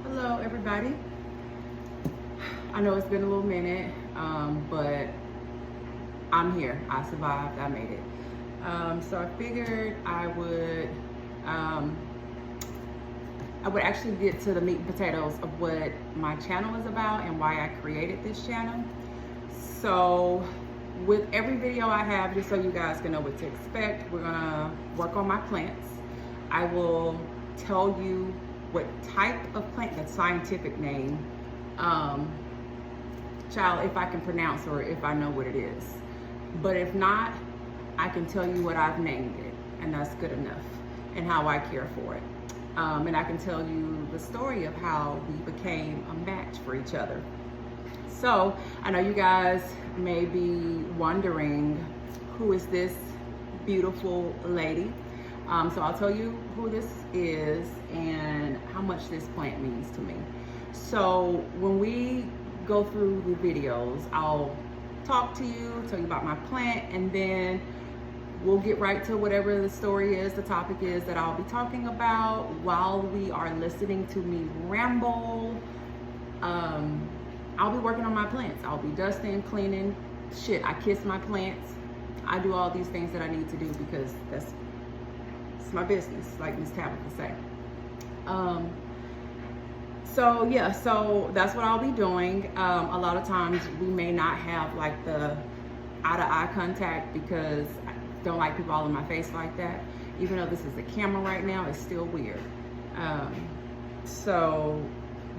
Hello, everybody. I know it's been a little minute, but I'm here. I survived. I made it. So I figured um, I would actually get to the meat and potatoes of what my channel is about and why I created this channel. So with every video I have, just so you guys can know what to expect, we're gonna work on my plants. I will tell you what type of plant, the scientific name, child, if I can pronounce or if I know what it is. But if not, I can tell you what I've named it, and that's good enough, and how I care for it. And I can tell you the story of how we became a match for each other. So I know you guys may be wondering, who is this beautiful lady? So I'll tell you who this is and how much this plant means to me. So when we go through the videos, I'll talk to you, tell you about my plant, and then we'll get right to whatever the story is, the topic is that I'll be talking about while we are listening to me ramble. I'll be working on my plants. I'll be dusting, cleaning. Shit, I kiss my plants. I do all these things that I need to do because it's my business, like Miss Tabitha say. So that's what I'll be doing. A lot of times we may not have like the eye-to-eye contact because I don't like people all in my face like that. Even though this is a camera right now, it's still weird.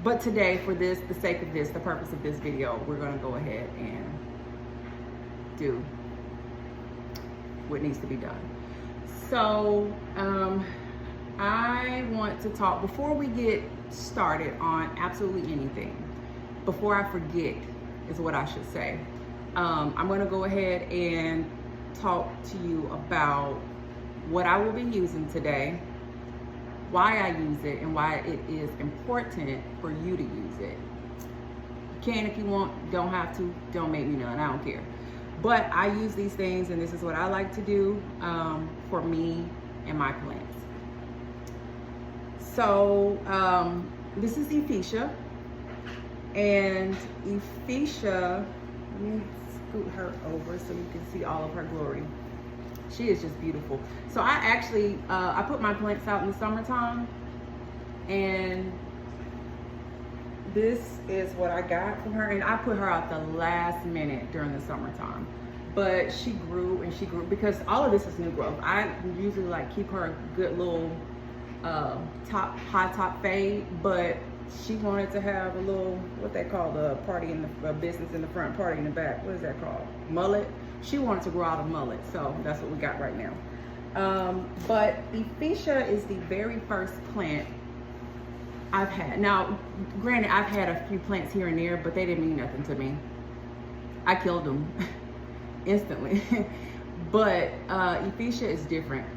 But today, for the sake of this, the purpose of this video, we're gonna go ahead and do what needs to be done. So I want to talk, before we get started on absolutely anything, before I forget is what I should say, I'm gonna go ahead and talk to you about what I will be using today, why I use it, and why it is important for you to use it. You can if you want, don't have to, don't make me none, I don't care. But I use these things, and this is what I like to do for me and my plants. So this is Ephesia, and Ephesia, let me scoot her over so you can see all of her glory. She is just beautiful. So I actually, I put my plants out in the summertime, and this is what I got from her. And I put her out the last minute during the summertime. But she grew and she grew, because all of this is new growth. I usually like keep her a good little high top fade, but she wanted to have a little, what they call the party in the business in the front, party in the back. What is that called? Mullet. She wanted to grow out a mullet, so that's what we got right now. But Ephesia is the very first plant I've had. Now, granted, I've had a few plants here and there, but they didn't mean nothing to me. I killed them instantly. But Ephesia is different.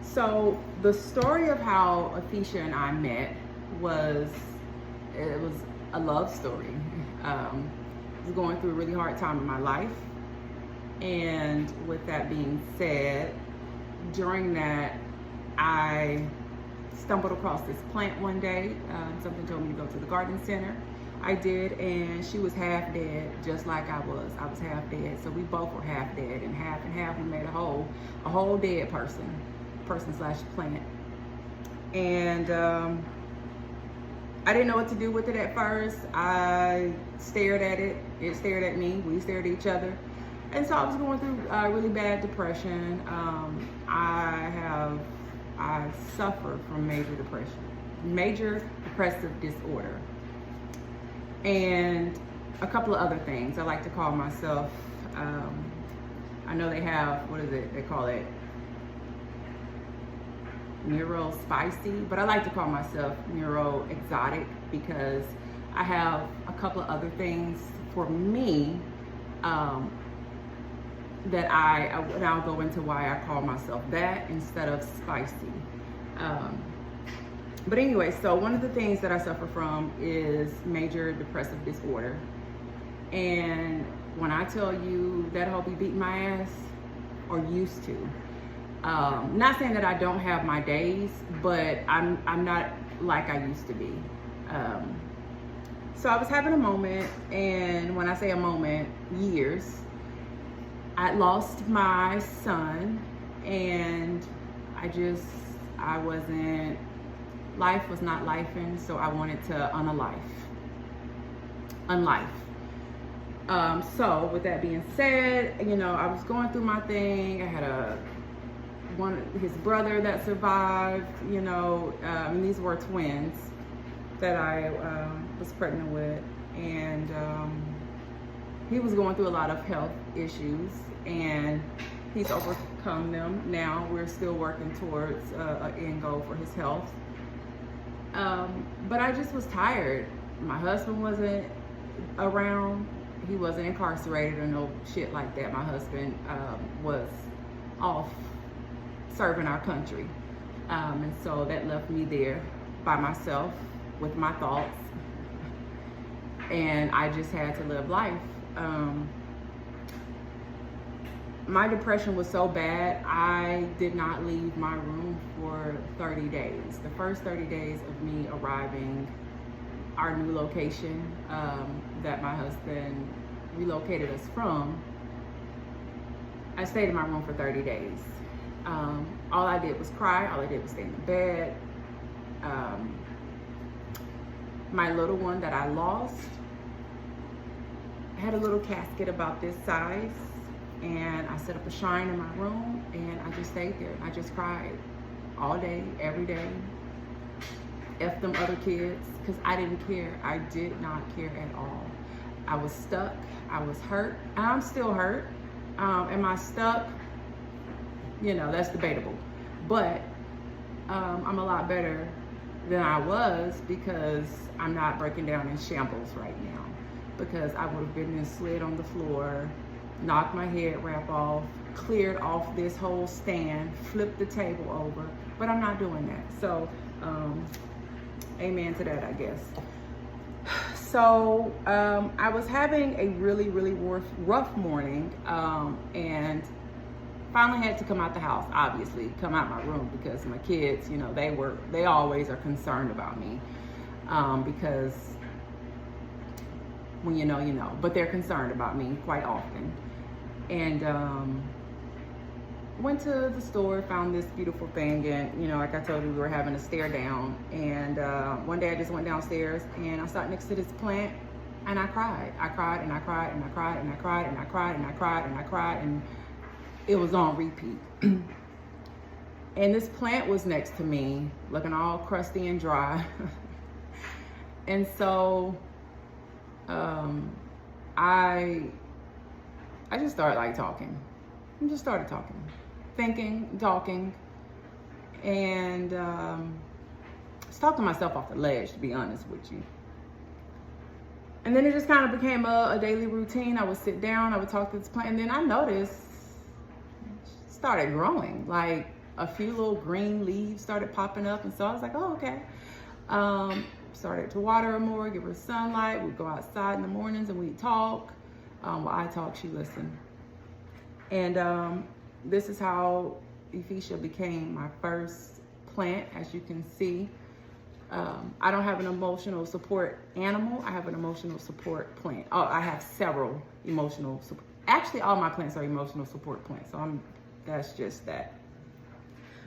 So the story of how Ephesia and I met was a love story. I was going through a really hard time in my life. And with that being said, during that, I stumbled across this plant one day. Something told me to go to the garden center. I did, and she was half dead, just like I was. I was half dead, so we both were half dead, and half we made a whole dead person slash plant. And I didn't know what to do with it at first. I stared at it, it stared at me, we stared at each other. And so I was going through really bad depression. I suffer from major depressive disorder. And a couple of other things. I like to call myself, I know they have, what is it? They call it neuro spicy, but I like to call myself neuro exotic because I have a couple of other things for me that I'll go into why I call myself that instead of spicy. But anyway, so one of the things that I suffer from is major depressive disorder. And when I tell you that hoe be beating my ass, or used to, not saying that I don't have my days, but I'm not like I used to be. So I was having a moment, and when I say a moment, years. I lost my son, and life was not lifing, so I wanted to unlife. So with that being said, I was going through my thing. I had his brother that survived, and these were twins that I was pregnant with, and he was going through a lot of health issues, and he's overcome them. Now we're still working towards an end goal for his health. But I just was tired. My husband wasn't around. He wasn't incarcerated or no shit like that. My husband was off serving our country. And so that left me there by myself with my thoughts. And I just had to live life. My depression was so bad, I did not leave my room for 30 days. The first 30 days of me arriving our new location that my husband relocated us from, I stayed in my room for 30 days. All I did was cry. All I did was stay in the bed. My little one that I lost had a little casket about this size, and I set up a shrine in my room, and I just stayed there. I just cried all day, every day. F them other kids, because I didn't care. I did not care at all. I was stuck. I was hurt. I'm still hurt. Am I stuck? That's debatable. But I'm a lot better than I was, because I'm not breaking down in shambles right now. Because I would have been and slid on the floor, knocked my head wrap off, cleared off this whole stand, flipped the table over, but I'm not doing that. So, amen to that, I guess. So, I was having a really, really rough morning, and finally had to come out the house, obviously, come out my room, because my kids, they always are concerned about me, because when you know, but they're concerned about me quite often. And went to the store, found this beautiful thing, and like I told you, we were having a stare down, and one day I just went downstairs and I sat next to this plant, and I cried and I cried and I cried and I cried and I cried and I cried and I cried and I cried, and it was on repeat. And this plant was next to me, looking all crusty and dry. And so I just started talking. I just started talking, thinking, talking, and just talking myself off the ledge, to be honest with you. And then it just kind of became a daily routine. I would sit down, I would talk to this plant, and then I noticed it started growing. Like a few little green leaves started popping up, and so I was like, oh, okay. Started to water her more, give her sunlight. We'd go outside in the mornings and we'd talk. While I talk, she listened. And this is how Ephesia became my first plant, as you can see. I don't have an emotional support animal. I have an emotional support plant. Oh, I have several emotional support. Actually, all my plants are emotional support plants. So that's just that.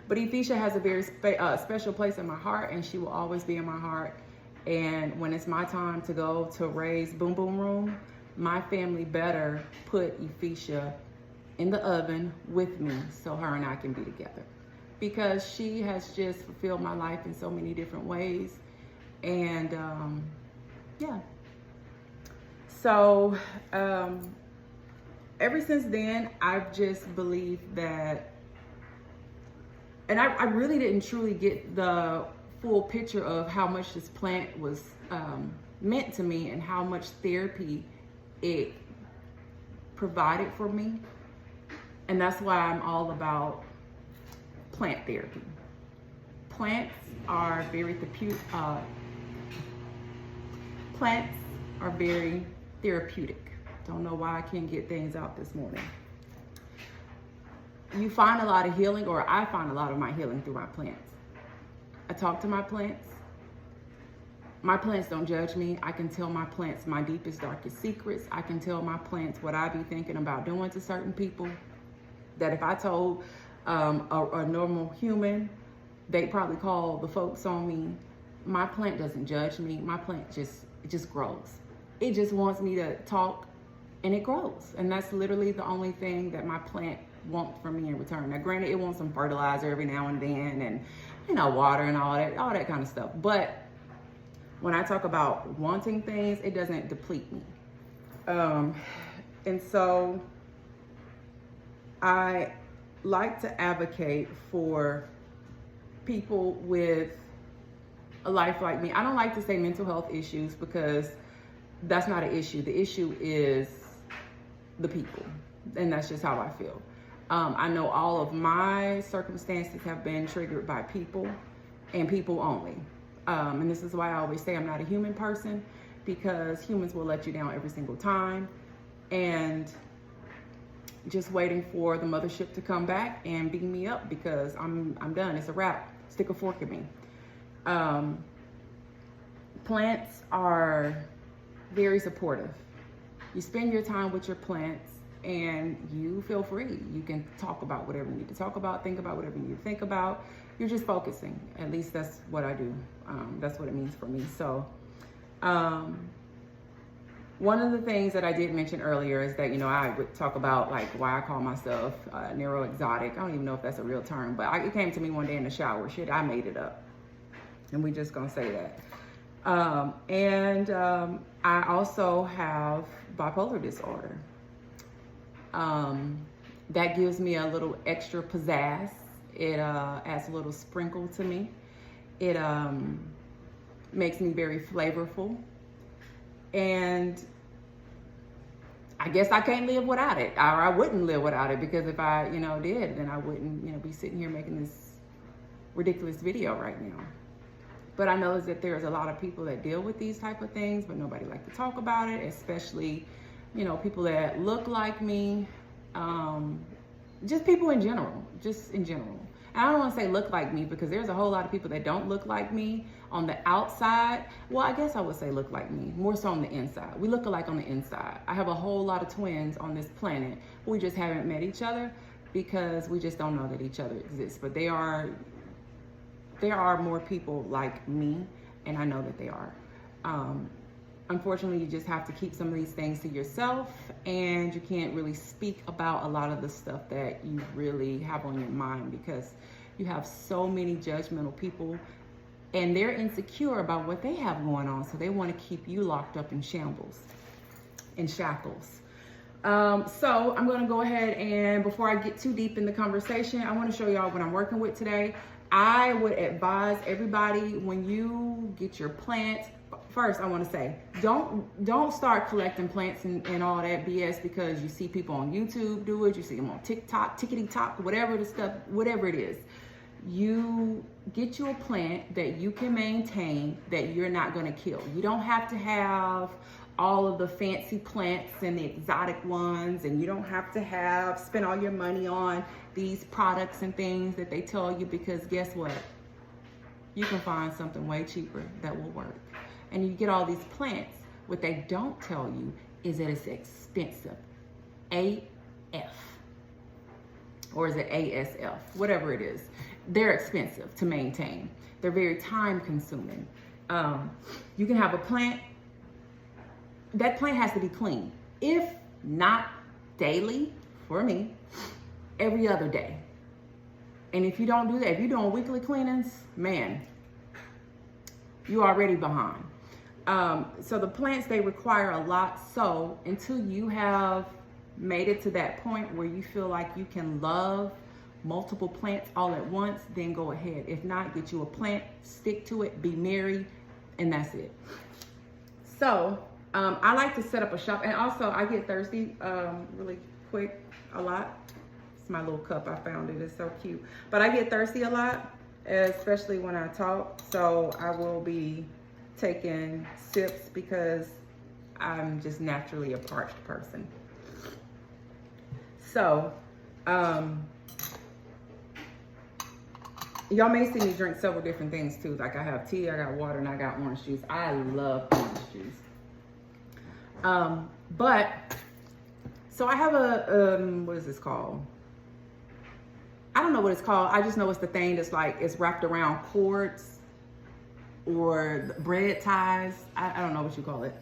But Ephesia has a very special place in my heart, and she will always be in my heart. And when it's my time to go to Ray's Boom Boom Room, my family better put Ephesia in the oven with me so her and I can be together. Because she has just fulfilled my life in so many different ways. And yeah. So ever since then, I've just believed that, and I really didn't truly get the full picture of how much this plant was meant to me and how much therapy it provided for me. And that's why I'm all about plant therapy. Plants are very therapeutic. Don't know why I can't get things out this morning. You find a lot of healing, or I find a lot of my healing through my plants. I talk to my plants. My plants don't judge me. I can tell my plants my deepest, darkest secrets. I can tell my plants what I be thinking about doing to certain people. That if I told a normal human, they'd probably call the folks on me. My plant doesn't judge me. My plant just grows. It just wants me to talk, and it grows. And that's literally the only thing that my plant wants from me in return. Now, granted, it wants some fertilizer every now and then, and water and all that kind of stuff. But when I talk about wanting things, it doesn't deplete me. And so I like to advocate for people with a life like me. I don't like to say mental health issues because that's not an issue. The issue is the people, and that's just how I feel. I know all of my circumstances have been triggered by people and people only. And this is why I always say I'm not a human person, because humans will let you down every single time. And just waiting for the mothership to come back and beat me up, because I'm done. It's a wrap. Stick a fork in me. Plants are very supportive. You spend your time with your plants and you feel free. You can talk about whatever you need to talk about, think about whatever you need to think about. You're just focusing. At least that's what I do. That's what it means for me. So one of the things that I did mention earlier is that, I would talk about like why I call myself neuroexotic. I don't even know if that's a real term, but it came to me one day in the shower. Shit, I made it up. And we just gonna say that. I also have bipolar disorder. That gives me a little extra pizzazz. It adds a little sprinkle to me. It makes me very flavorful. And I guess I can't live without it, or I wouldn't live without it, because if I, did, then I wouldn't, be sitting here making this ridiculous video right now. But I know that there's a lot of people that deal with these type of things, but nobody like to talk about it, especially, people that look like me, just people in general, And I don't want to say look like me, because there's a whole lot of people that don't look like me on the outside. Well, I guess I would say look like me, more so on the inside. We look alike on the inside. I have a whole lot of twins on this planet. We just haven't met each other because we just don't know that each other exists. But there are more people like me, and I know that they are. Unfortunately, you just have to keep some of these things to yourself, and you can't really speak about a lot of the stuff that you really have on your mind, because you have so many judgmental people, and they're insecure about what they have going on, so they want to keep you locked up in shackles. So I'm going to go ahead, and before I get too deep in the conversation, I want to show y'all what I'm working with today. I would advise everybody, when you get your plants, first I want to say, don't start collecting plants and all that BS because you see people on YouTube do it, you see them on TikTok, TikTok, whatever it is. You get you a plant that you can maintain, that you're not going to kill. You don't have to have all of the fancy plants and the exotic ones, and you don't have to spend all your money on these products and things that they tell you, because guess what? You can find something way cheaper that will work. And you get all these plants. What they don't tell you is that it's expensive. AF. Or is it ASF? Whatever it is. They're expensive to maintain. They're very time consuming. You can have a plant. That plant has to be clean. If not daily, for me, every other day. And if you don't do that, if you're doing weekly cleanings, man, you're already behind. So the plants, they require a lot. So until you have made it to that point where you feel like you can love multiple plants all at once, then go ahead. If not, get you a plant, stick to it, be merry, and that's it. So I like to set up a shop, and also I get thirsty really quick a lot. It's my little cup, I found it, it's so cute. But I get thirsty a lot, especially when I talk, so I will be taking sips because I'm just naturally a parched person. So Y'all may see me drink several different things too. Like I have tea, I got water, and I got orange juice. I love orange juice. But so I have a what is this called? I don't know what it's called. I just know it's the thing that's like it's wrapped around cords or bread ties. I don't know what you call it.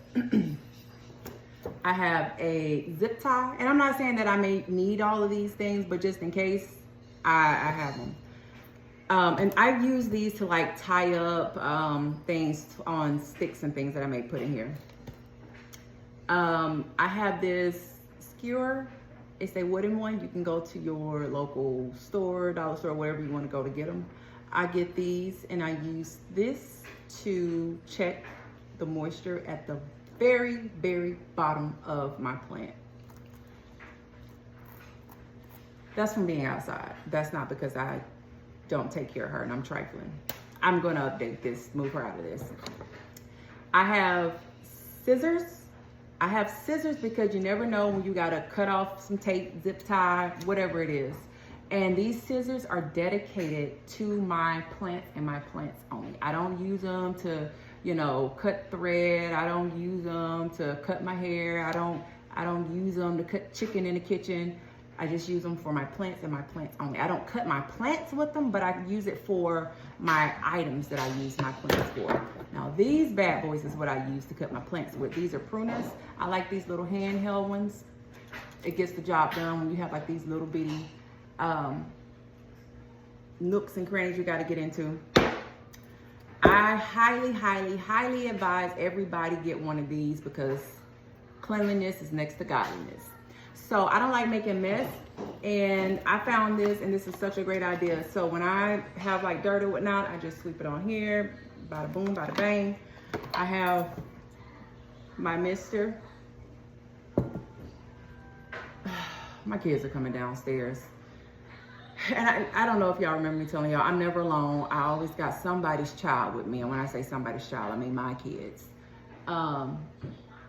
I have a zip tie, and I'm not saying that I may need all of these things, but just in case, I have them. And I use these to like tie up things on sticks and things that I may put in here. I have this skewer. It's a wooden one. You can go to your local store, dollar store, wherever you want to go to get them. I get these and I use this to check the moisture at the very, very bottom of my plant. That's from being outside. That's not because I don't take care of her and I'm trifling. I'm gonna update this, move her out of this. I have scissors. I have scissors because you never know when you gotta cut off some tape, zip tie, whatever it is. And these scissors are dedicated to my plants and my plants only. I don't use them to, you know, cut thread. I don't use them to cut my hair. I don't use them to cut chicken in the kitchen. I just use them for my plants and my plants only. I don't cut my plants with them, but I use it for my items that I use my plants for. Now these bad boys is what I use to cut my plants with. These are pruners. I like these little handheld ones. It gets the job done when you have like these little bitty nooks and crannies you got to get into. I highly, highly, highly advise everybody get one of these because cleanliness is next to godliness. So I don't like making mess, and I found this, and this is such a great idea. So when I have like dirt or whatnot, I just sweep it on here, bada boom, bada bang. I have my mister. My kids are coming downstairs. And I don't know if y'all remember me telling y'all, I'm never alone. I always got somebody's child with me. And when I say somebody's child, I mean my kids.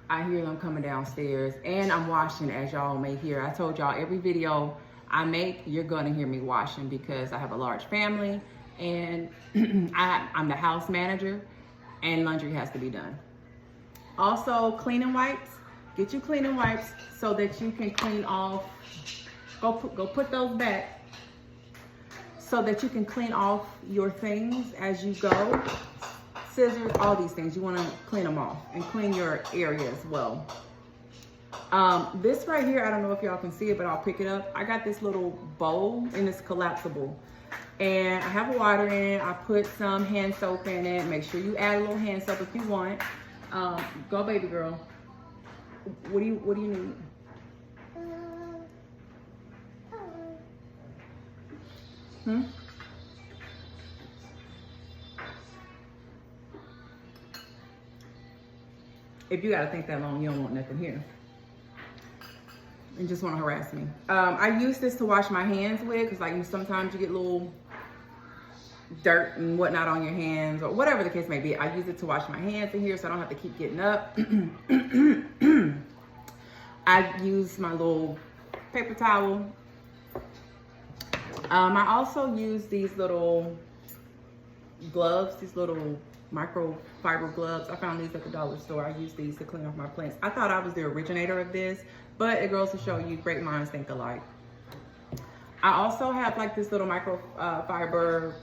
I hear them coming downstairs, and I'm washing, as y'all may hear. I told y'all every video I make, you're gonna hear me washing because I have a large family and I'm the house manager and laundry has to be done. Also, cleaning wipes. Get you cleaning wipes so that you can clean off, go put those back so that you can clean off your things as you go. Scissors, all these things, you want to clean them off and clean your area as well. This right here, I don't know if y'all can see it, but I'll pick it up. I got this little bowl and it's collapsible, and I have water in it. I put some hand soap in it. Make sure you add a little hand soap if you want. Go baby girl. What do you need? If you gotta think that long, you don't want nothing here. You just wanna harass me. I use this to wash my hands with, because like sometimes you get little dirt and whatnot on your hands, or whatever the case may be. I use it to wash my hands in here so I don't have to keep getting up. I use my little paper towel. I also use these little gloves, these little microfiber gloves. I found these at the dollar store. I use these to clean off my plants. I thought I was the originator of this, but it goes to show you great minds think alike. I also have like this little microfiber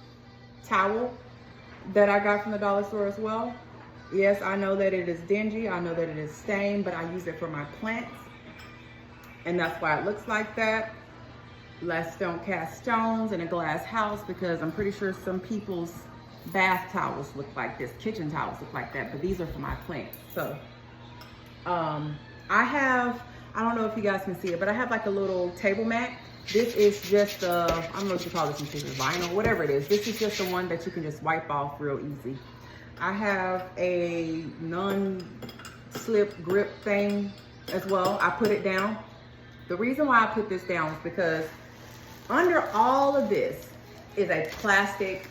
towel that I got from the dollar store as well. Yes, I know that it is dingy. I know that it is stained, but I use it for my plants, and that's why it looks like that. Let's don't cast stones in a glass house, because I'm pretty sure some people's bath towels look like this, kitchen towels look like that, but these are for my plants. So I don't know if you guys can see it, but I have like a little table mat. This is just I don't know what you call this, vinyl, whatever it is. This is just the one that you can just wipe off real easy. I have a non-slip grip thing as well. I put it down. The reason why I put this down is because under all of this is a plastic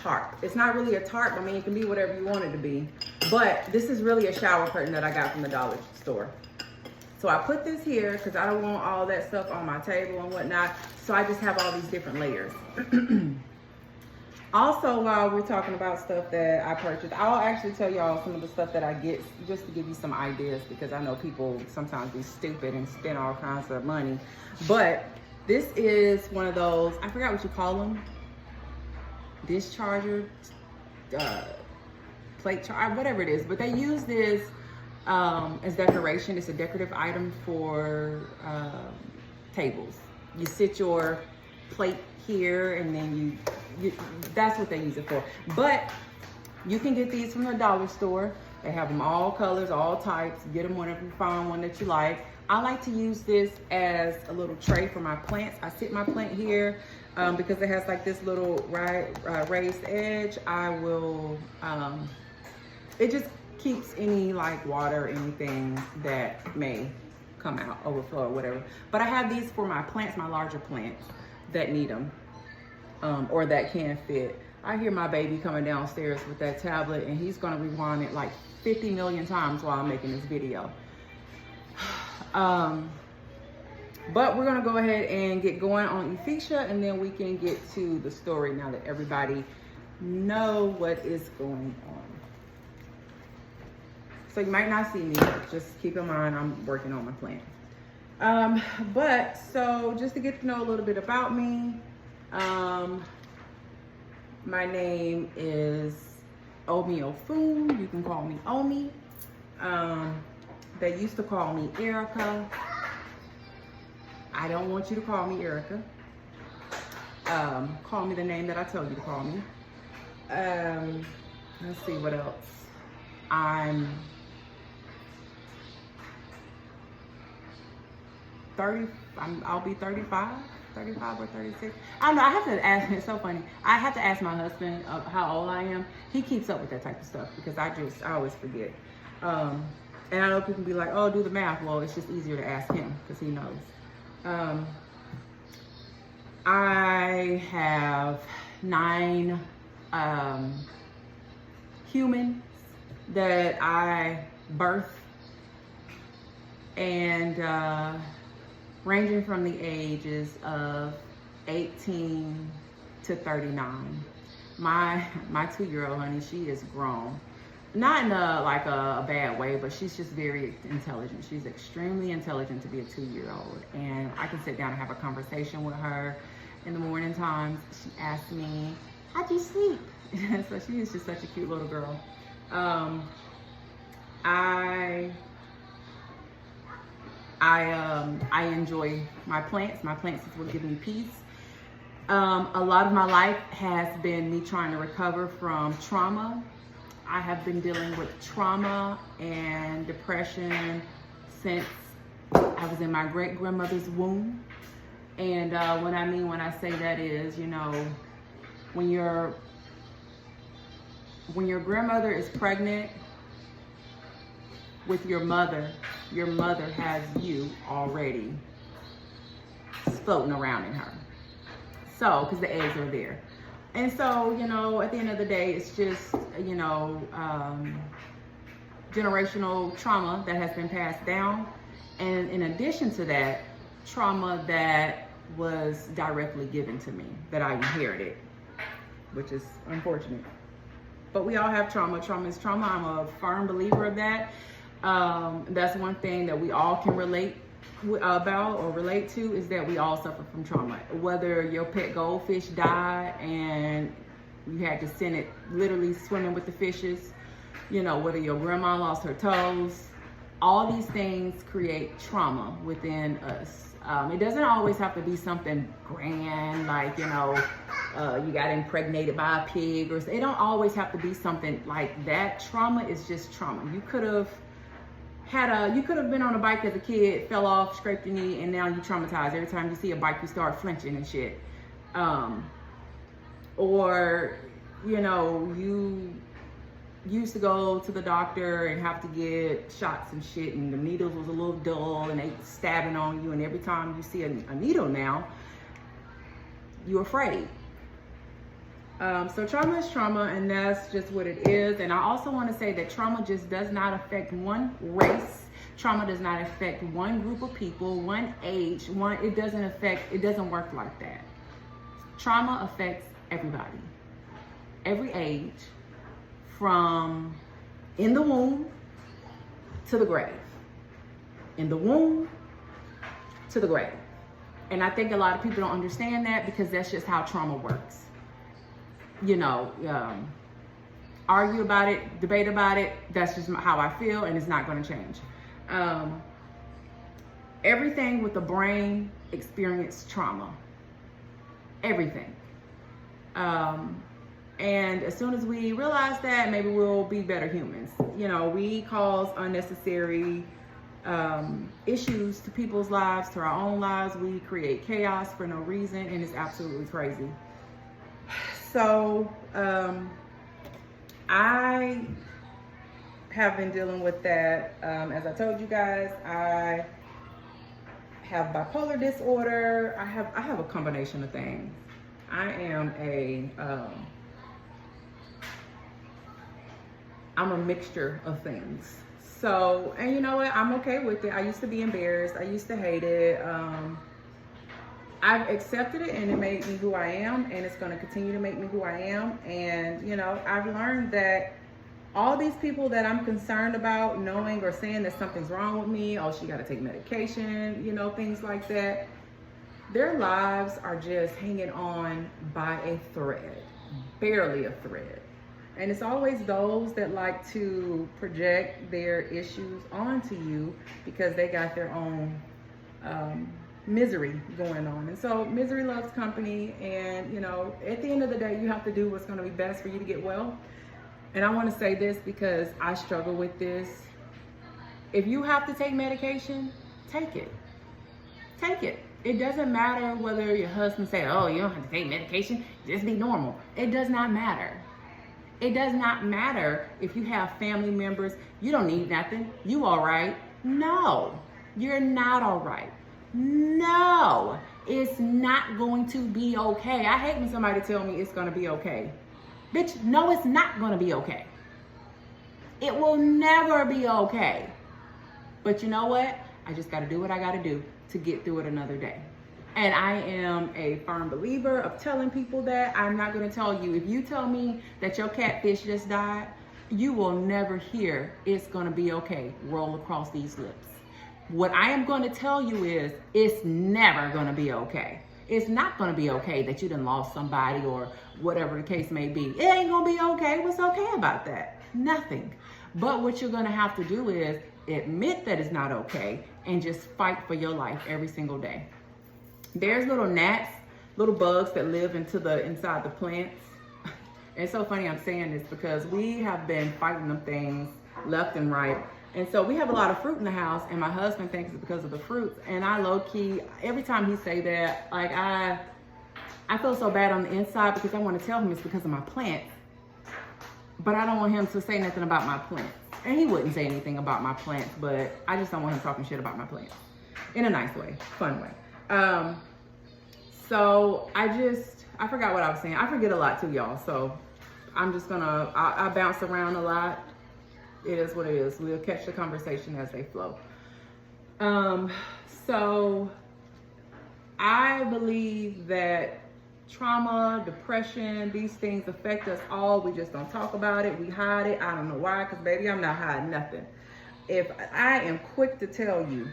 tarp. It's not really a tarp. I mean, it can be whatever you want it to be. But this is really a shower curtain that I got from the dollar store. So I put this here because I don't want all that stuff on my table and whatnot. So I just have all these different layers. Also, while we're talking about stuff that I purchased, I'll actually tell y'all some of the stuff that I get just to give you some ideas, because I know people sometimes be stupid and spend all kinds of money. But this is one of those, I forgot what you call them, discharger, plate charger, whatever it is. But they use this as decoration. It's a decorative item for tables. You sit your plate here, and then you that's what they use it for. But you can get these from the dollar store. They have them all colors, all types. Get them whenever you find one that you like. I like to use this as a little tray for my plants. I sit my plant here because it has like this little raised edge. I will, it just keeps any like water, anything that may come out, overflow or whatever. But I have these for my plants, my larger plants that need them, or that can fit. I hear my baby coming downstairs with that tablet, and he's gonna rewind it like 50 million times while I'm making this video. But we're gonna go ahead and get going on Ephesia, and then we can get to the story now that everybody know what is going on. So you might not see me, just keep in mind I'm working on my plant. But so just to get to know a little bit about me, my name is Omi Ofun. You can call me Omi. They used to call me Erica. I don't want you to call me Erica. Call me the name that I told you to call me. Let's see what else. I'll be 35 or 36. I don't know. I have to ask him. It's so funny. I have to ask my husband how old I am. He keeps up with that type of stuff because I always forget. And I know people be like, oh, do the math. Well, it's just easier to ask him because he knows. I have 9 humans that I birth, and ranging from the ages of 18 to 39. My 2-year-old, honey, she is grown. Not in a bad way, but she's just very intelligent. She's extremely intelligent to be a 2-year-old. And I can sit down and have a conversation with her in the morning times. She asks me, how'd you sleep? So she is just such a cute little girl. I enjoy my plants. My plants is what give me peace. A lot of my life has been me trying to recover from trauma. I have been dealing with trauma and depression since I was in my great-grandmother's womb. And what I mean when I say that is, you know, when your grandmother is pregnant with your mother has you already floating around in her. So, because the eggs are there. And so, you know, at the end of the day, it's just, you know, generational trauma that has been passed down. And in addition to that, trauma that was directly given to me, that I inherited, which is unfortunate. But we all have trauma. Trauma is trauma. I'm a firm believer of that. That's one thing that we all can relate to, is that we all suffer from trauma. Whether your pet goldfish died and you had to send it literally swimming with the fishes, you know, whether your grandma lost her toes, all these things create trauma within us. It doesn't always have to be something grand, like, you know, you got impregnated by a pig, or it don't always have to be something like that. Trauma is just trauma. You could have been on a bike as a kid, fell off, scraped your knee, and now you traumatized. Every time you see a bike, you start flinching and shit. Or, you know, you used to go to the doctor and have to get shots and shit, and the needles was a little dull and they stabbing on you, and every time you see a needle now, you're afraid. So trauma is trauma, and that's just what it is. And I also want to say that trauma just does not affect one race. Trauma does not affect one group of people, one age, it doesn't work like that. Trauma affects everybody, every age, from in the womb to the grave. In the womb to the grave. And I think a lot of people don't understand that because that's just how trauma works. You know, argue about it, debate about it, that's just how I feel, and it's not going to change. Everything with the brain experiences trauma. Everything. And as soon as we realize that, maybe we'll be better humans. You know, we cause unnecessary issues to people's lives, to our own lives. We create chaos for no reason, and it's absolutely crazy. So I have been dealing with that. As I told you guys, I have bipolar disorder. I have a combination of things. I'm a mixture of things. So, and you know what? I'm okay with it. I used to be embarrassed. I used to hate it. I've accepted it, and it made me who I am, and it's going to continue to make me who I am. And, you know, I've learned that all these people that I'm concerned about knowing or saying that something's wrong with me, oh, she got to take medication, you know, things like that, their lives are just hanging on by a thread, barely a thread. And it's always those that like to project their issues onto you because they got their own misery going on. And so misery loves company. And, you know, at the end of the day, you have to do what's going to be best for you to get well. And I want to say this because I struggle with this. If you have to take medication, take it. Take it. It doesn't matter whether your husband say, oh, you don't have to take medication, just be normal. It does not matter. It does not matter if you have family members, you don't need nothing, you all right. No, you're not all right. No, it's not going to be okay. I hate when somebody tell me it's gonna be okay. Bitch, no, it's not gonna be okay. It will never be okay. But you know what? I just gotta do what I gotta do to get through it another day. And I am a firm believer of telling people that. I'm not going to tell you. If you tell me that your catfish just died, you will never hear it's going to be okay roll across these lips. What I am going to tell you is it's never going to be okay. It's not going to be okay that you done lost somebody or whatever the case may be. It ain't going to be okay. What's okay about that? Nothing. But what you're going to have to do is admit that it's not okay and just fight for your life every single day. There's little gnats, little bugs that live inside the plants. It's so funny I'm saying this because we have been fighting them things left and right. And so we have a lot of fruit in the house, and my husband thinks it's because of the fruits. And I low-key, every time he say that, like I feel so bad on the inside because I want to tell him it's because of my plants. But I don't want him to say nothing about my plants. And he wouldn't say anything about my plants, but I just don't want him talking shit about my plants. In a nice way, fun way. So I forgot what I was saying. I forget a lot too, y'all. So I'm just I bounce around a lot. It is what it is. We'll catch the conversation as they flow. So I believe that trauma, depression, these things affect us all. We just don't talk about it. We hide it. I don't know why, because baby, I'm not hiding nothing. If I am quick to tell you,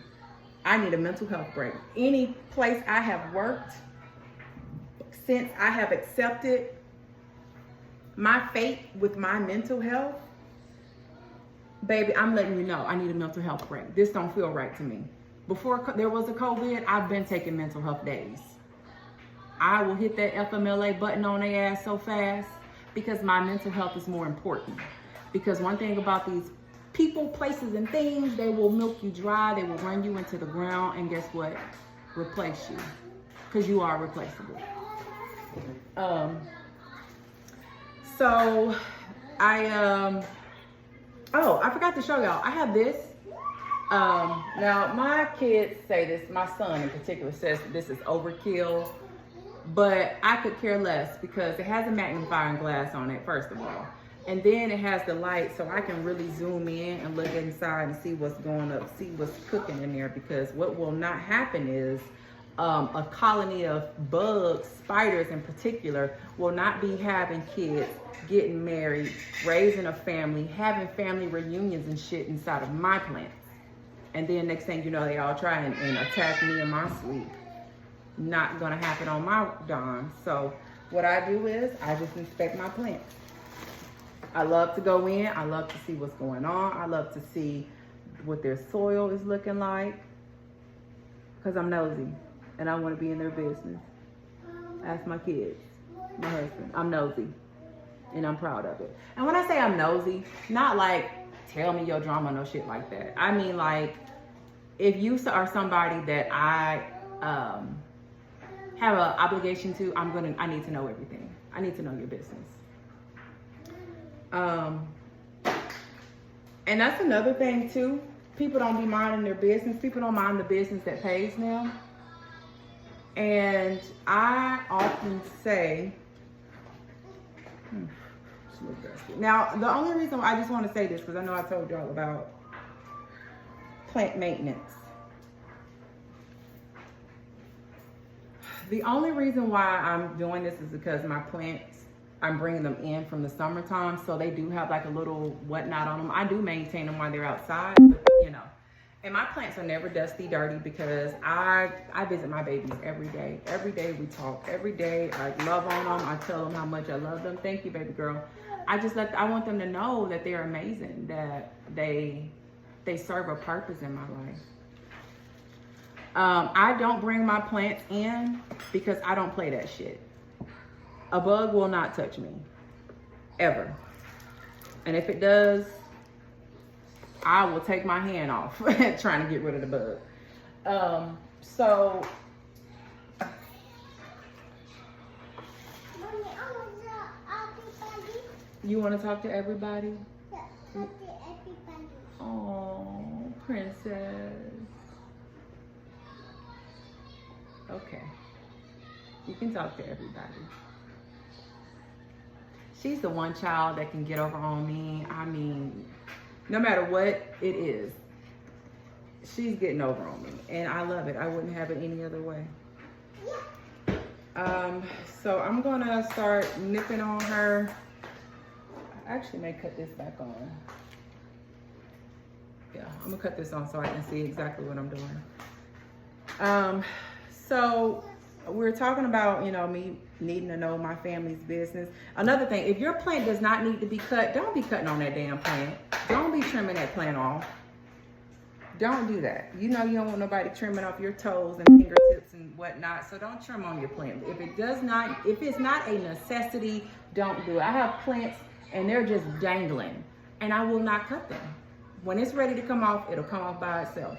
I need a mental health break. Any place I have worked, since I have accepted my fate with my mental health, baby, I'm letting you know I need a mental health break. This don't feel right to me. Before there was a COVID, I've been taking mental health days. I will hit that FMLA button on their ass so fast because my mental health is more important. Because one thing about these people, places, and things, they will milk you dry, they will run you into the ground, and guess what? Replace you. Because you are replaceable. So I forgot to show y'all. I have this. Now my kids say this, my son in particular says this is overkill, but I could care less because it has a magnifying glass on it, first of all. And then it has the light, so I can really zoom in and look inside and see what's going up, see what's cooking in there. Because what will not happen is a colony of bugs, spiders in particular, will not be having kids, getting married, raising a family, having family reunions and shit inside of my plants. And then next thing you know, they all try and attack me in my sleep. Not gonna happen on my dime. So what I do is I just inspect my plants. I love to go in, I love to see what's going on. I love to see what their soil is looking like, because I'm nosy and I want to be in their business. Ask my kids, my husband. I'm nosy and I'm proud of it. And when I say I'm nosy, not like tell me your drama, no shit like that. I mean, like, if you are somebody that I have an obligation to, I need to know everything. I need to know your business. And that's another thing too. People don't be minding their business. People don't mind the business that pays them. And I often say, now the only reason why I just want to say this, because I know I told y'all about plant maintenance. The only reason why I'm doing this is because my plants, I'm bringing them in from the summertime, so they do have like a little whatnot on them. I do maintain them while they're outside, but, you know. And my plants are never dusty, dirty, because I visit my babies every day. Every day we talk. Every day I love on them. I tell them how much I love them. Thank you, baby girl. I want them to know that they're amazing, that they serve a purpose in my life. I don't bring my plants in because I don't play that shit. A bug will not touch me, ever. And if it does, I will take my hand off trying to get rid of the bug. So, you want to talk to everybody? Yeah, talk to everybody. Oh, princess. Okay. You can talk to everybody. She's the one child that can get over on me. I mean, no matter what it is, she's getting over on me. And I love it. I wouldn't have it any other way. So I'm gonna start nipping on her. I actually may cut this back on. Yeah, I'm gonna cut this on so I can see exactly what I'm doing. So we're talking about, you know, me needing to know my family's business. Another thing, if your plant does not need to be cut, don't be cutting on that damn plant. Don't be trimming that plant off. Don't do that. You know you don't want nobody trimming off your toes and fingertips and whatnot, so don't trim on your plant. If it's not a necessity, don't do it. I have plants and they're just dangling, and I will not cut them. When it's ready to come off, it'll come off by itself.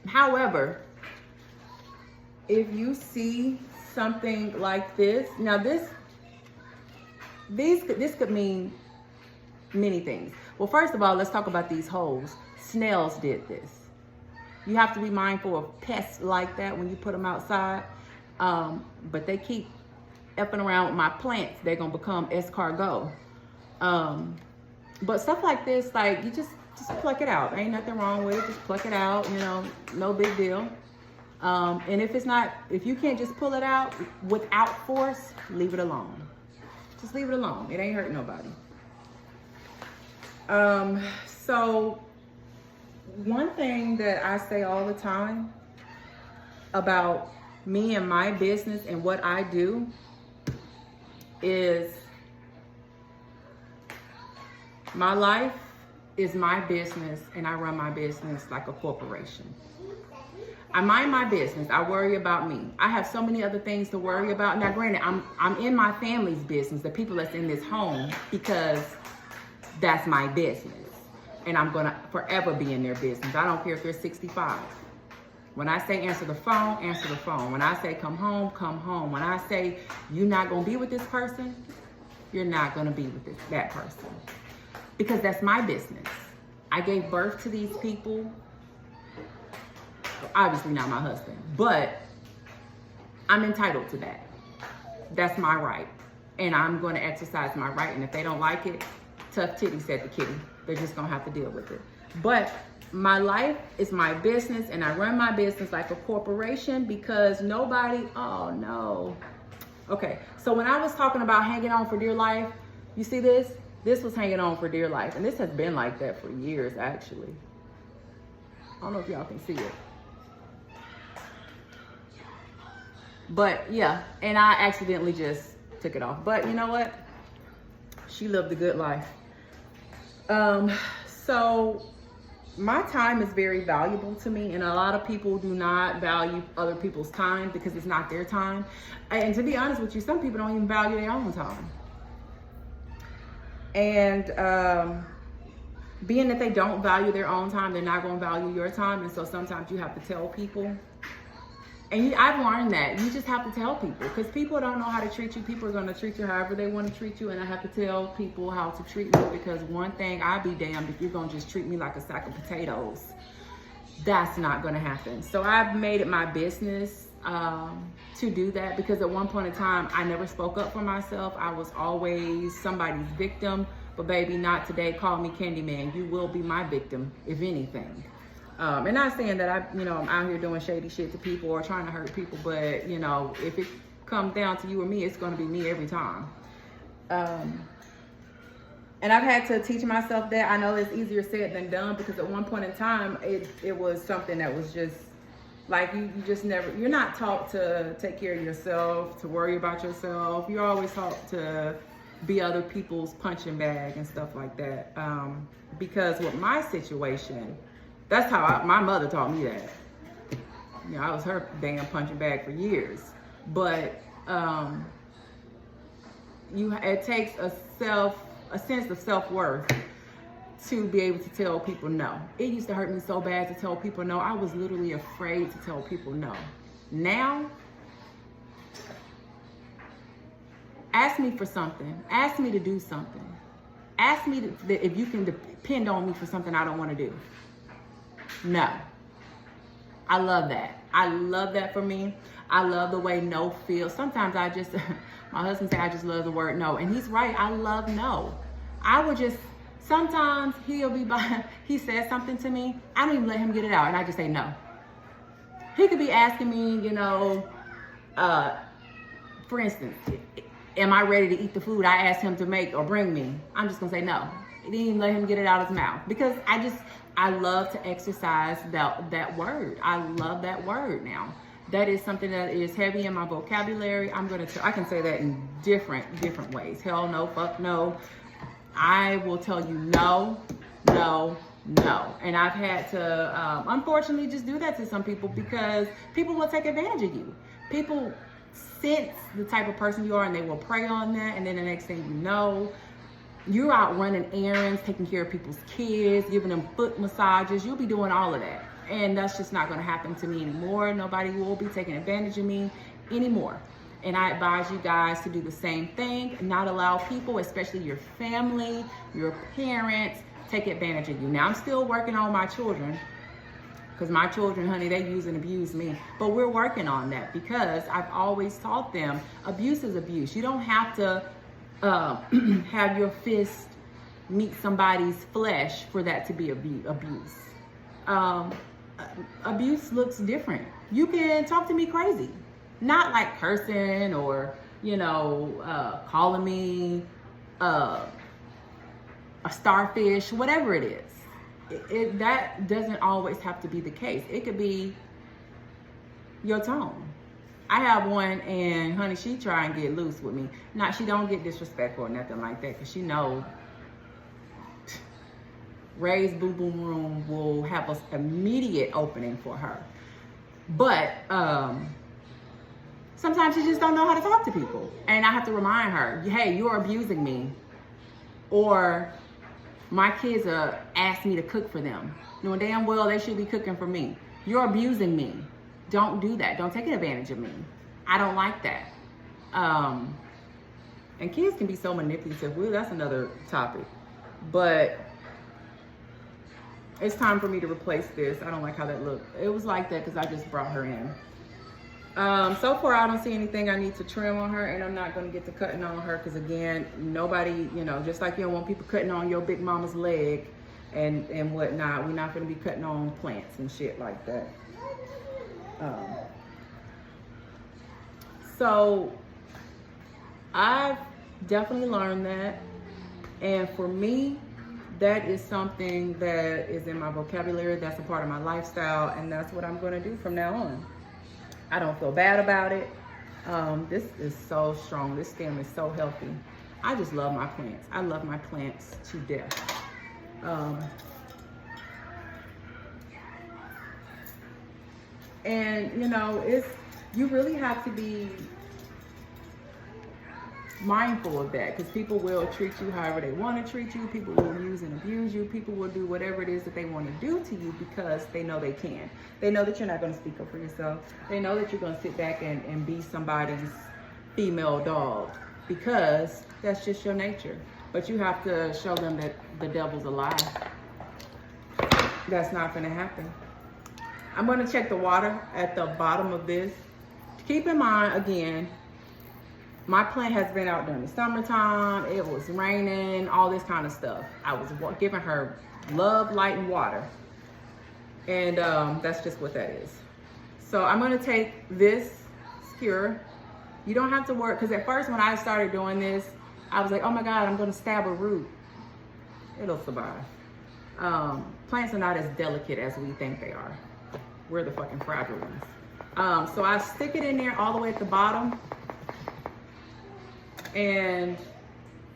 However, if you see something like this, now this could mean many things. Well, first of all, let's talk about these holes. Snails did this. You have to be mindful of pests like that when you put them outside. But they keep effing around with my plants. They're gonna become escargot. But stuff like this, like, you just pluck it out. Ain't nothing wrong with it. Just pluck it out, you know, no big deal. And if you can't just pull it out without force, leave it alone. Just leave it alone. It ain't hurt nobody. So one thing that I say all the time about me and my business and what I do is my life is my business, and I run my business like a corporation. I mind my business. I worry about me. I have so many other things to worry about. Now, granted, I'm in my family's business, the people that's in this home, because that's my business. And I'm gonna forever be in their business. I don't care if they're 65. When I say answer the phone, answer the phone. When I say come home, come home. When I say you're not gonna be with this person, you're not gonna be with that person. Because that's my business. I gave birth to these people. Obviously not my husband, but I'm entitled to that. That's my right. and I'm going to exercise my right. And if they don't like it, tough titty, said the kitty. They're just going to have to deal with it. But my life is my business, and I run my business like a corporation because nobody, oh no. Okay, so when I was talking about hanging on for dear life, you see this? This was hanging on for dear life. And this has been like that for years, actually. I don't know if y'all can see it. But yeah, and I accidentally just took it off. But you know what? She lived a good life. So my time is very valuable to me, and a lot of people do not value other people's time because it's not their time. And to be honest with you, some people don't even value their own time. And being that they don't value their own time, they're not going to value your time. And so sometimes you have to tell people. And I've learned that you just have to tell people, because people don't know how to treat you. People are going to treat you however they want to treat you, and I have to tell people how to treat me, because one thing, I'd be damned if you're going to just treat me like a sack of potatoes. That's not going to happen. So I've made it my business to do that, because at one point in time, I never spoke up for myself. I was always somebody's victim. But baby, not today. Call me Candyman. You will be my victim, if anything. And not saying that I'm out here doing shady shit to people or trying to hurt people, but if it comes down to you or me, it's going to be me every time. And I've had to teach myself that. I know it's easier said than done, because at one point in time, it was something that was just like you just never, you're not taught to take care of yourself, to worry about yourself. You're always taught to be other people's punching bag and stuff like that. Because with my situation, that's how my mother taught me that. I was her damn punching bag for years. But it takes a sense of self-worth to be able to tell people no. It used to hurt me so bad to tell people no. I was literally afraid to tell people no. Now, ask me for something. Ask me to do something. Ask me if you can depend on me for something I don't want to do. No. I love that. I love that for me. I love the way no feels. Sometimes my husband said I just love the word no. And he's right. I love no. Sometimes he says something to me. I don't even let him get it out. And I just say no. He could be asking me, for instance, am I ready to eat the food I asked him to make or bring me? I'm just going to say no. He didn't even let him get it out of his mouth, because I love to exercise that word. I love that word now. That is something that is heavy in my vocabulary. I can say that in different ways. Hell no, fuck no. I will tell you no, no, no. And I've had to, unfortunately, just do that to some people, because people will take advantage of you. People sense the type of person you are, and they will prey on that. And then the next thing you know, you're out running errands, taking care of people's kids, giving them foot massages. You'll be doing all of that. And that's just not going to happen to me anymore. Nobody will be taking advantage of me anymore. And I advise you guys to do the same thing, not allow people, especially your family, your parents, take advantage of you. Now, I'm still working on my children, because my children, honey, they use and abuse me. But we're working on that, because I've always taught them abuse is abuse. You don't have to have your fist meet somebody's flesh for that to be abuse. Abuse looks different. You can talk to me crazy, not like cursing or calling me a starfish, whatever it is. That doesn't always have to be the case. It could be your tone. I have one, and honey, she try and get loose with me. She don't get disrespectful or nothing like that, because she knows Ray's Boo Boom Room will have an immediate opening for her. But sometimes she just don't know how to talk to people. And I have to remind her, hey, you're abusing me. Or my kids ask me to cook for them, knowing damn well they should be cooking for me. You're abusing me. Don't do that. Don't take advantage of me. I don't like that. And kids can be so manipulative. Well, that's another topic. But it's time for me to replace this. I don't like how that looked. It was like that because I just brought her in. So far, I don't see anything I need to trim on her, and I'm not going to get to cutting on her because, again, nobody, you know, just like you don't want people cutting on your big mama's leg and whatnot, we're not going to be cutting on plants and shit like that. So I've definitely learned that, and for me, that is something that is in my vocabulary. That's a part of my lifestyle, and that's what I'm going to do from now on. I don't feel bad about it. This is so strong. This stem is so healthy. I just love my plants. I love my plants to death. And you know, you really have to be mindful of that, because people will treat you however they want to treat you. People will use and abuse you. People will do whatever it is that they want to do to you because they know they can. They know that you're not going to speak up for yourself. They know that you're going to sit back and be somebody's female dog because that's just your nature. But you have to show them that the devil's a lie. That's not going to happen. I'm going to check the water at the bottom of this. Keep in mind, again, my plant has been out during the summertime. It was raining, all this kind of stuff. I was giving her love, light, and water. And that's just what that is. So I'm gonna take this skewer. You don't have to work, because at first when I started doing this, I was like, oh my God, I'm gonna stab a root. It'll survive. Plants are not as delicate as we think they are. We're the fucking fragile ones. So I stick it in there all the way at the bottom. And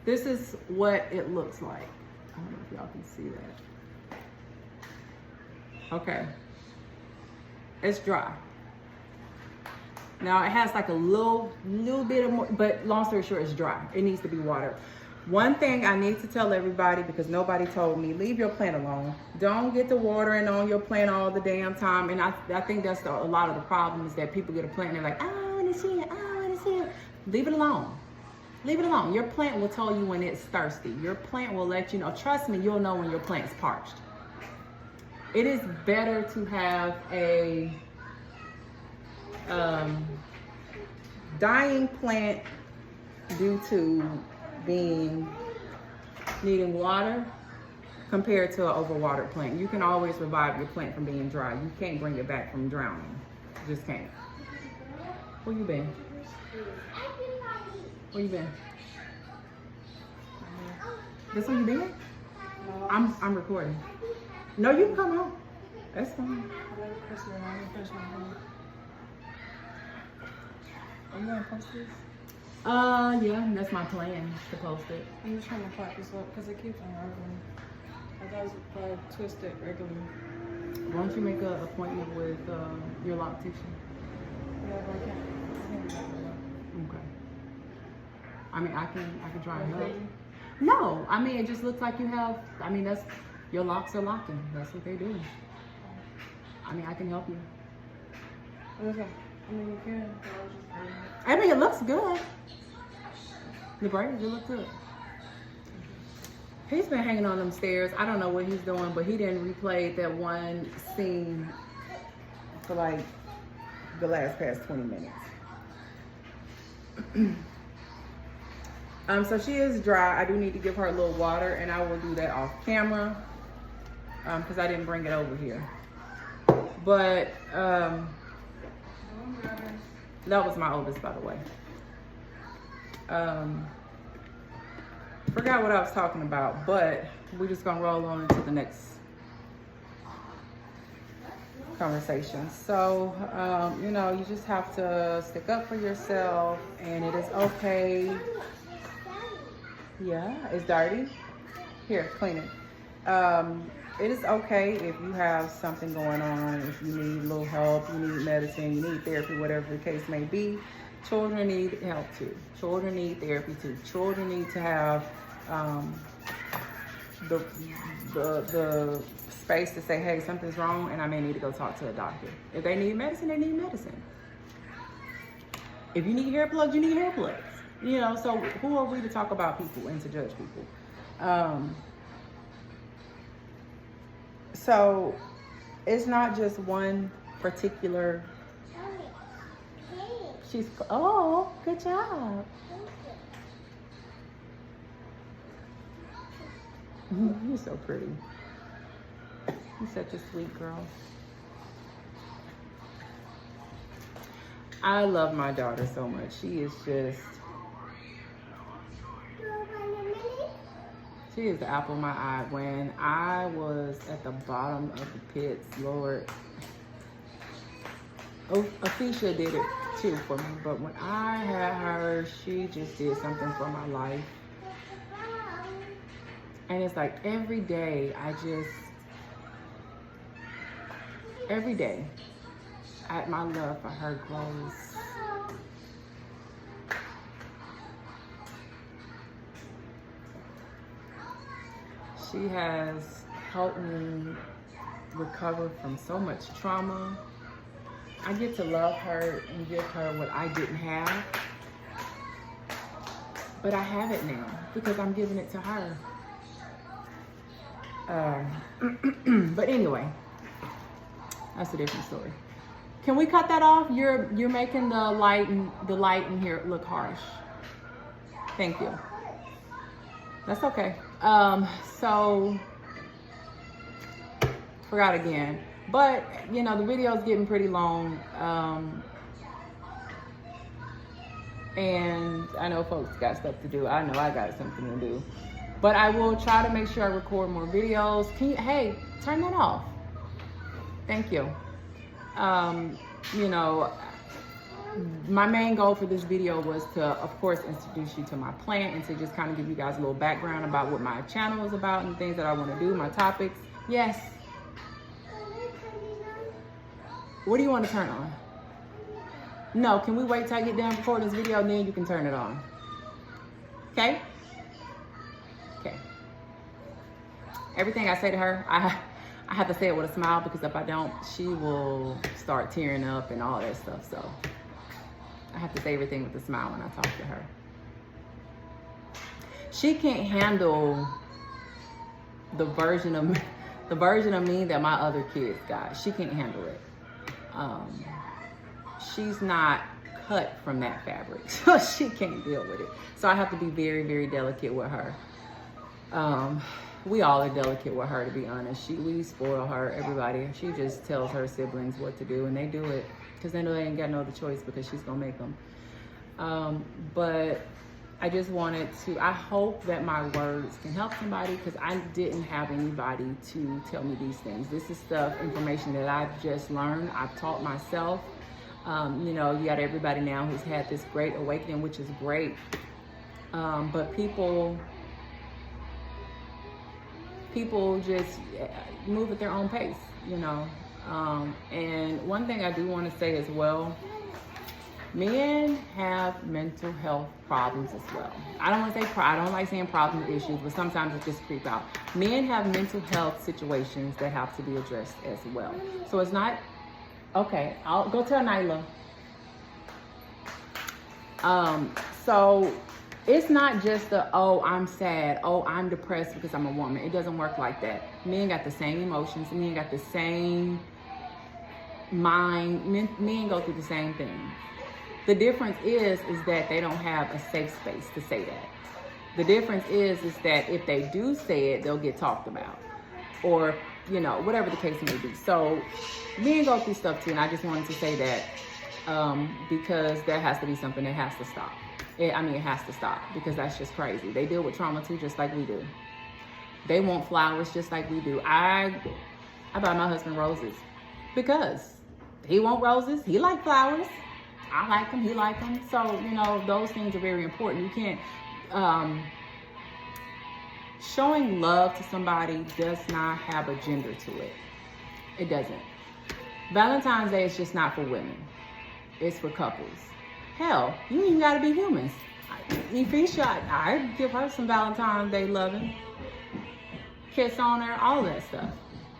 this is what it looks like. I don't know if y'all can see that. Okay. It's dry. Now it has like a little bit of more, but long story short, it's dry. It needs to be watered. One thing I need to tell everybody, because nobody told me, leave your plant alone. Don't get to watering on your plant all the damn time. And I think that's a lot of the problem, is that people get a plant and they're like, I want to see it, I want to see it. Leave it alone. Leave it alone. Your plant will tell you when it's thirsty. Your plant will let you know. Trust me, you'll know when your plant's parched. It is better to have a dying plant due to needing water compared to an overwatered plant. You can always revive your plant from being dry. You can't bring it back from drowning. You just can't. Where you been? Where you been? This where you been? No. I'm recording. No, you can come home. That's fine. Are you gonna post this? Yeah, that's my plan to post it. I'm just trying to clap this up because it keeps on arguing. I got to twist it regularly. Why don't you make an appointment with your loctician? Yeah, but I can't do that. Okay. I mean, I can try and help. Crazy? No, I mean, it just looks like you have, I mean, that's, your locks are locking. That's what they do. I mean, I can help you. Okay. I mean, you can. But I was just waiting. I mean, it looks good. The braids, it look good. He's been hanging on them stairs. I don't know what he's doing, but he didn't replay that one scene for like the last past 20 minutes. So she is dry. I do need to give her a little water, and I will do that off camera because I didn't bring it over here. But that was my oldest, by the way. Forgot what I was talking about, but we're just gonna roll on into the next conversation. So, you know, you just have to stick up for yourself, and it is okay. Yeah, it's dirty. Here, clean it. It is okay if you have something going on, if you need a little help, you need medicine, you need therapy, whatever the case may be. Children need help too. Children need therapy too. Children need to have the space to say, hey, something's wrong and I may need to go talk to a doctor. If they need medicine, they need medicine. If you need hair plugs, you need hair plugs. You know, so who are we to talk about people and to judge people? So it's not just one particular Oh, good job. You're so pretty. You're such a sweet girl. I love my daughter so much. She is just, she is the apple of my eye. When I was at the bottom of the pits, Lord, Aficia did it too for me, but when I had her, she just did something for my life. And it's like every day, every day, my love for her grows. She has helped me recover from so much trauma. I get to love her and give her what I didn't have. But I have it now because I'm giving it to her. But anyway, that's a different story. Can we cut that off? You're making the light in here look harsh. Thank you. That's okay. So forgot again. But you know, the video's getting pretty long. And I know folks got stuff to do. I know I got something to do. But I will try to make sure I record more videos. Hey, turn that off. Thank you. You know, my main goal for this video was to, of course, introduce you to my plant and to just kind of give you guys a little background about what my channel is about and things that I want to do, my topics. Yes. What do you want to turn on? No, can we wait till I get done recording this video and then you can turn it on? Okay? Okay. Everything I say to her, I have to say it with a smile because if I don't, she will start tearing up and all that stuff. So I have to say everything with a smile when I talk to her. She can't handle the version of me that my other kids got. She can't handle it. She's not cut from that fabric, so she can't deal with it. So I have to be very, very delicate with her. We all are delicate with her, to be honest. We spoil her, everybody. She just tells her siblings what to do, and they do it because they know they ain't got no other choice because she's gonna make them. But I just wanted to, I hope that my words can help somebody because I didn't have anybody to tell me these things. This is stuff, information that I've just learned. I've taught myself. You know, you got everybody now who's had this great awakening, which is great. But people just move at their own pace, you know. And one thing I do want to say as well, men have mental health problems as well. I don't want to say, I don't like saying problems or issues, but sometimes it just creep out. Men have mental health situations that have to be addressed as well. So it's not, okay, I'll go tell Nyla. So it's not just the, oh, I'm sad, oh, I'm depressed because I'm a woman. It doesn't work like that. Men got the same emotions, men got the same mind, men go through the same thing. The difference is that they don't have a safe space to say that. The difference is that if they do say it, they'll get talked about, or, you know, whatever the case may be. So men go through stuff too, and I just wanted to say that because there has to be something that has to stop. It has to stop because that's just crazy. They deal with trauma too, just like we do. They want flowers just like we do. I buy my husband roses because he want roses. He like flowers. I like them. He like them. So, you know, those things are very important. You can't, showing love to somebody does not have a gender to it. It doesn't. Valentine's Day is just not for women. It's for couples. Hell, you even gotta be humans. Ephesha, I give her some Valentine's Day loving. Kiss on her, all that stuff.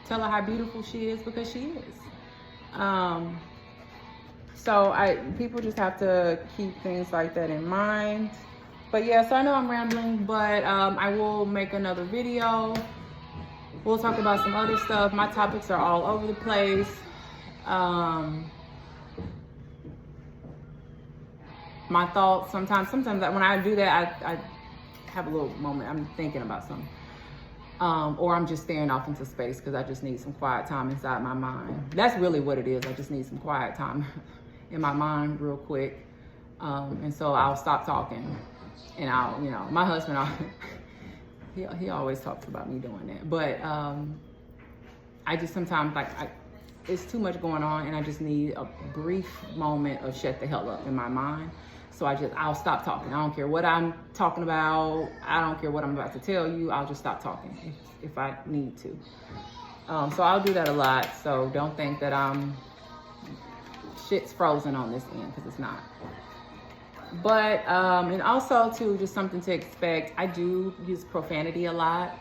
Tell her how beautiful she is because she is. So people just have to keep things like that in mind. But yeah, so I know I'm rambling, but I will make another video. We'll talk about some other stuff. My topics are all over the place. my thoughts. Sometimes when I do that, I have a little moment. I'm thinking about something. Or I'm just staring off into space because I just need some quiet time inside my mind. That's really what it is. I just need some quiet time in my mind real quick. And so I'll stop talking and I'll, you know, my husband, he always talks about me doing that. But I just sometimes, like, it's too much going on and I just need a brief moment of shut the hell up in my mind. So I'll stop talking. I don't care what I'm talking about. I don't care what I'm about to tell you. I'll just stop talking if I need to. So I'll do that a lot. So don't think that shit's frozen on this end, because it's not. But, and also too, just something to expect. I do use profanity a lot.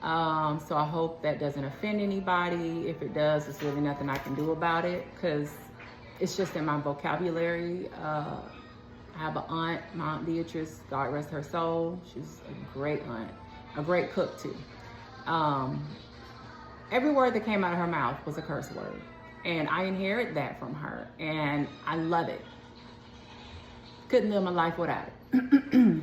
So I hope that doesn't offend anybody. If it does, there's really nothing I can do about it, because it's just in my vocabulary. I have an aunt, my Aunt Beatrice, God rest her soul. She's a great aunt, a great cook too. Every word that came out of her mouth was a curse word. And I inherit that from her, and I love it. Couldn't live my life without it.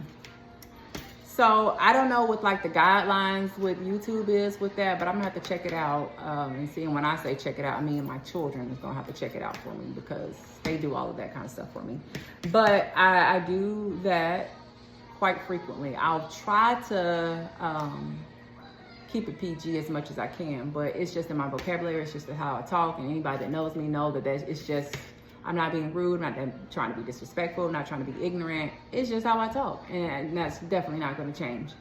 So I don't know what like the guidelines with YouTube is with that, but I'm gonna have to check it out and see. And when I say check it out, I mean my children is gonna have to check it out for me, because they do all of that kind of stuff for me. But I do that quite frequently. I'll try to keep it PG as much as I can, but it's just in my vocabulary. It's just how I talk, and anybody that knows me know that it's just, I'm not being rude, I'm not trying to be disrespectful, I'm not trying to be ignorant. It's just how I talk, and that's definitely not going to change.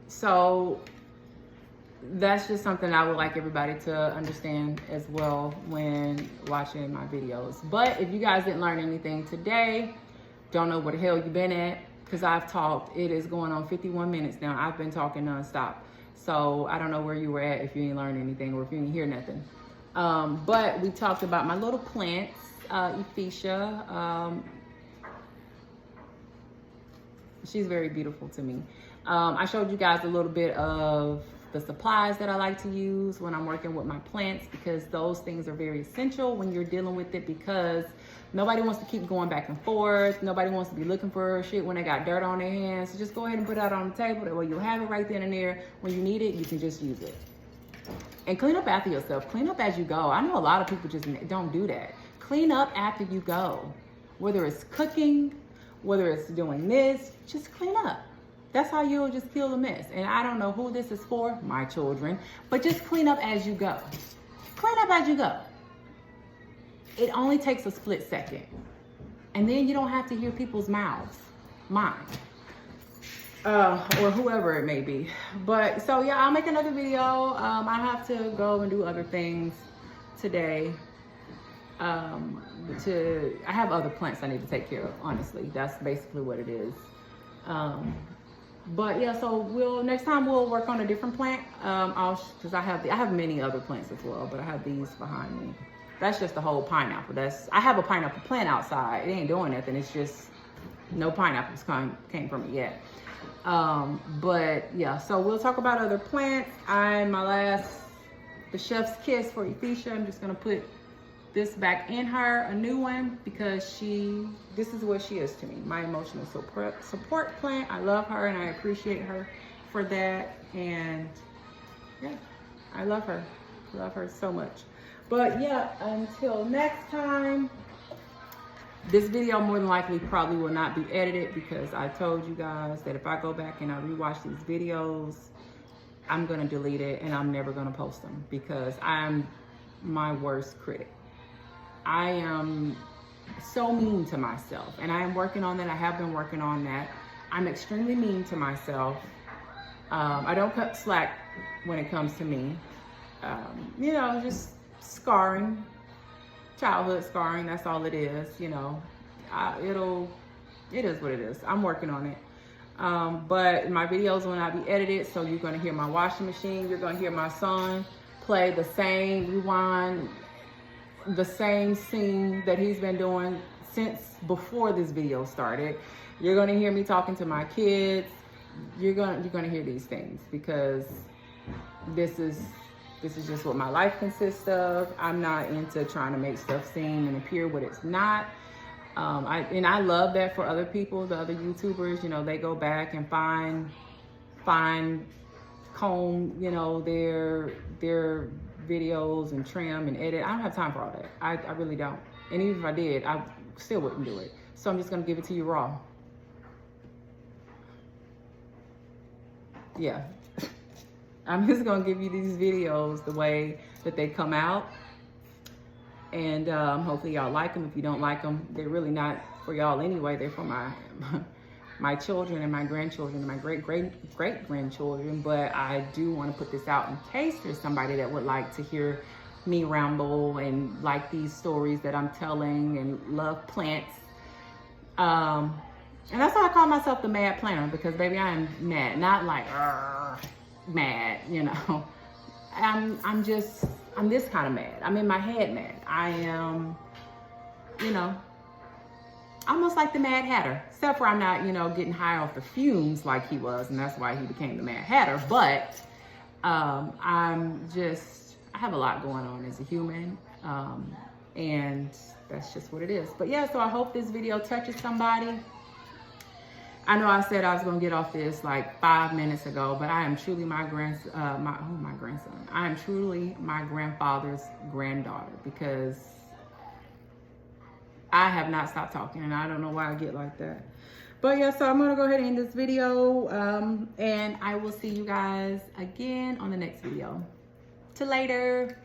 So that's just something I would like everybody to understand as well when watching my videos. But if you guys didn't learn anything today, don't know where the hell you've been at, because I've talked, it is going on 51 minutes now. I've been talking nonstop. So I don't know where you were at if you didn't learn anything or if you didn't hear nothing. But we talked about my little plants, Ephesia. She's very beautiful to me. I showed you guys a little bit of the supplies that I like to use when I'm working with my plants, because those things are very essential when you're dealing with it, because nobody wants to keep going back and forth. Nobody wants to be looking for shit when they got dirt on their hands. So just go ahead and put it out on the table. That way you'll have it right then and there. When you need it, you can just use it. And clean up after yourself. Clean up as you go. I know a lot of people just don't do that. Clean up after you go. Whether it's cooking, whether it's doing this, just clean up. That's how you'll just kill the mess. And I don't know who this is for, my children, but just clean up as you go. Clean up as you go. It only takes a split second. And then you don't have to hear people's mouths. Mine. Or whoever it may be. But so yeah, I'll make another video. I have to go and do other things today. I have other plants I need to take care of, honestly. That's basically what it is. But yeah, so next time we'll work on a different plant. Because I have many other plants as well, but I have these behind me. That's just the whole pineapple. I have a pineapple plant outside. It ain't doing nothing. It's just no pineapples came from it yet. But yeah, so we'll talk about other plants. The chef's kiss for Ephesia. I'm just gonna put this back in her, a new one, because this is what she is to me, my emotional support plant. I love her and I appreciate her for that. And yeah, I love her so much. But yeah, until next time, this video more than likely probably will not be edited, because I told you guys that if I go back and I rewatch these videos, I'm gonna delete it and I'm never gonna post them, because I'm my worst critic. I am so mean to myself, and I am working on that. I have been working on that. I'm extremely mean to myself. I don't cut slack when it comes to me. You know, just scarring. Childhood scarring, that's all it is, you know. It is what it is. I'm working on it. But my videos will not be edited, so you're gonna hear my washing machine, you're gonna hear my son play the same rewind, the same scene that he's been doing since before this video started. You're gonna hear me talking to my kids. You're gonna hear these things, because this is This is just what my life consists of. I'm not into trying to make stuff seem and appear what it's not. I love that for other people, the other YouTubers, you know, they go back and comb, you know, their videos and trim and edit. I don't have time for all that. I really don't. And even if I did, I still wouldn't do it. So I'm just gonna give it to you raw. Yeah. I'm just gonna give you these videos the way that they come out. And hopefully y'all like them. If you don't like them, they're really not for y'all anyway. They're for my children and my grandchildren and my great-grandchildren. But I do want to put this out in case there's somebody that would like to hear me ramble and like these stories that I'm telling and love plants. And that's why I call myself the Mad Planner, because baby, I am mad, not like mad, you know. I'm this kind of mad. I'm in my head mad. I am, you know, almost like the Mad Hatter, except for I'm not, you know, getting high off the fumes like he was, and that's why he became the Mad Hatter. But I have a lot going on as a human, and that's just what it is. But yeah, so I hope this video touches somebody. I know I said I was gonna get off this like 5 minutes ago, but I am truly my grandson. I am truly my grandfather's granddaughter, because I have not stopped talking, and I don't know why I get like that. But yeah, so I'm gonna go ahead and end this video, and I will see you guys again on the next video. Till later.